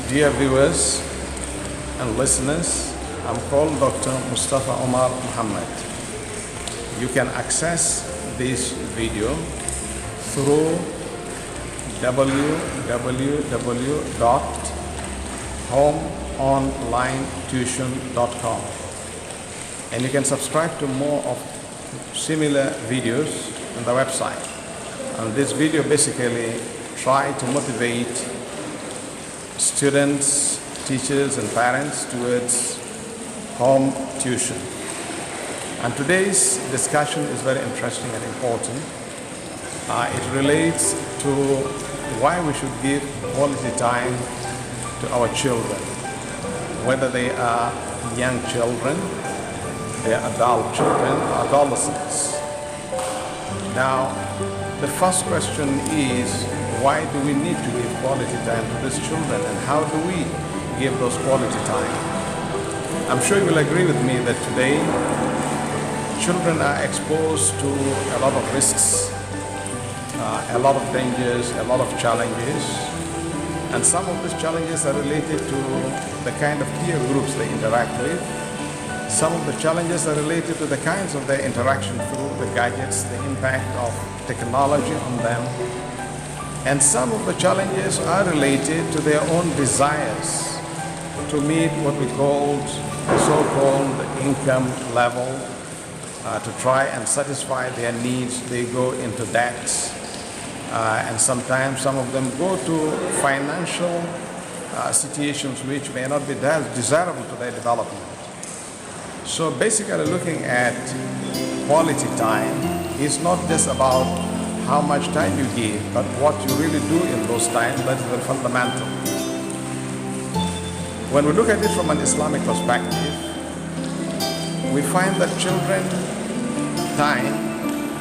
Dear viewers and listeners, I'm called Dr. Mustafa Omar Muhammad. You can access this video through www.homeonlinetuition.com, and you can subscribe to more of similar videos on the website. And this video basically try to motivate students, teachers and parents towards home tuition. And today's discussion is very interesting and important. It relates to why we should give quality time to our children, whether they are young children, they are adult children, or adolescents. Now, the first question is, why do we need to give quality time to these children, and how do we give those quality time? I'm sure you will agree with me that today children are exposed to a lot of risks, a lot of dangers, a lot of challenges, and some of these challenges are related to the kind of peer groups they interact with. Some of the challenges are related to the kinds of their interaction through the gadgets, the impact of technology on them. And some of the challenges are related to their own desires to meet what we call the so-called income level, to try and satisfy their needs. They go into debts, and sometimes some of them go to financial situations which may not be desirable to their development. So basically, looking at quality time is not just about how much time you give, but what you really do in those times. That is very fundamental. When we look at it from an Islamic perspective, we find that children's time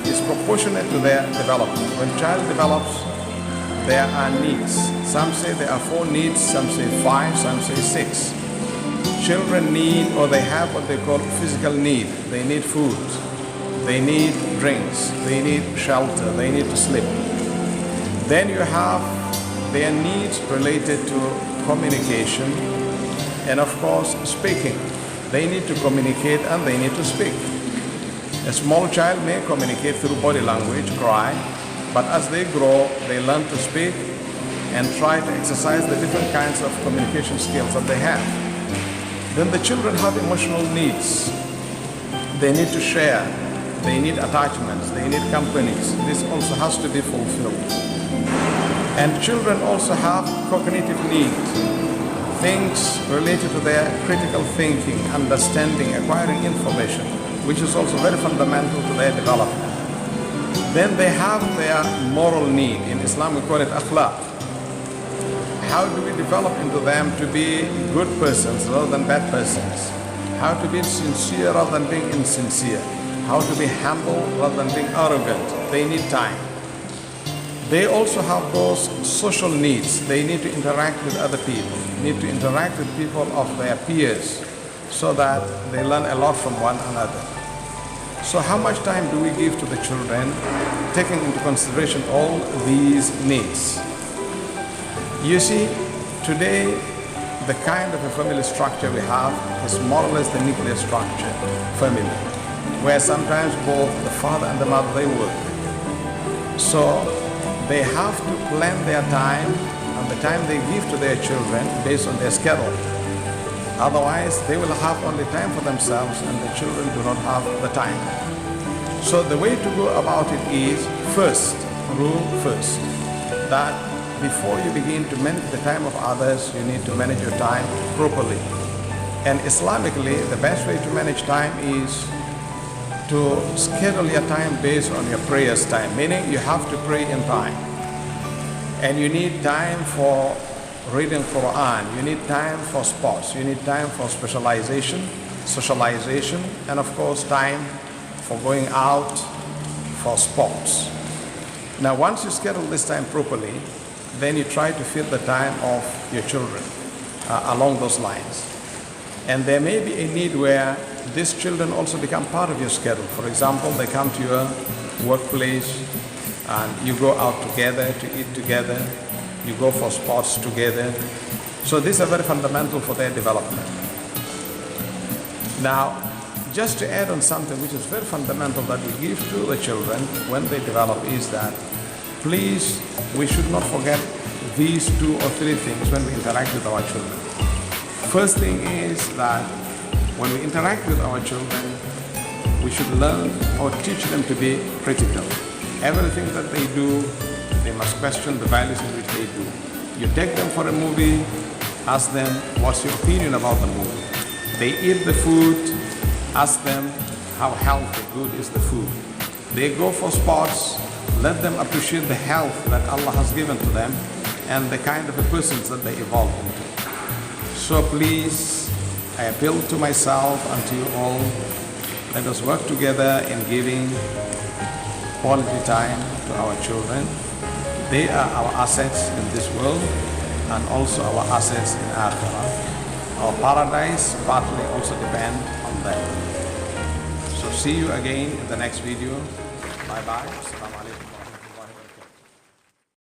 is proportionate to their development. When a child develops, there are needs. Some say there are 4 needs, some say 5, some say 6. Children need, or they have what they call physical need. They need food, they need drinks, they need shelter, they need to sleep. Then you have their needs related to communication and of course speaking. They need to communicate and they need to speak. A small child may communicate through body language, cry, but as they grow, they learn to speak and try to exercise the different kinds of communication skills that they have. Then the children have emotional needs. They need to share, they need attachments, they need companies. This also has to be fulfilled. And children also have cognitive needs, things related to their critical thinking, understanding, acquiring information, which is also very fundamental to their development. Then they have their moral need. In Islam we call it akhlaq. How do we develop into them to be good persons rather than bad persons? How to be sincere rather than being insincere? How to be humble rather than being arrogant? They need time. They also have those social needs. They need to interact with other people, need to interact with people of their peers so that they learn a lot from one another. So how much time do we give to the children, taking into consideration all these needs? You see, today, the kind of a family structure we have is more or less the nuclear structure family, where sometimes both the father and the mother, they work. So they have to plan their time and the time they give to their children based on their schedule. Otherwise, they will have only time for themselves and the children do not have the time. So the way to go about it is rule first, that before you begin to manage the time of others, you need to manage your time properly. And Islamically, the best way to manage time is to schedule your time based on your prayers time, meaning you have to pray in time. And you need time for reading Quran, you need time for sports, you need time for socialization, and of course time for going out for sports. Now once you schedule this time properly, then you try to fill the time of your children along those lines. And there may be a need where these children also become part of your schedule. For example, they come to your workplace and you go out together to eat together, you go for sports together. So these are very fundamental for their development. Now, just to add on something which is very fundamental that we give to the children when they develop is that, please, we should not forget these 2 or 3 things when we interact with our children. First thing is that when we interact with our children, we should learn or teach them to be critical. Everything that they do, they must question the values in which they do. You take them for a movie, ask them, what's your opinion about the movie? They eat the food, ask them how healthy, good is the food. They go for sports, let them appreciate the health that Allah has given to them and the kind of a persons that they evolve into. So please, I appeal to myself and to you all, let us work together in giving quality time to our children. They are our assets in this world and also our assets in Akhirah. Our paradise partly also depends on them. So see you again in the next video. Bye bye. Assalamu alaikum.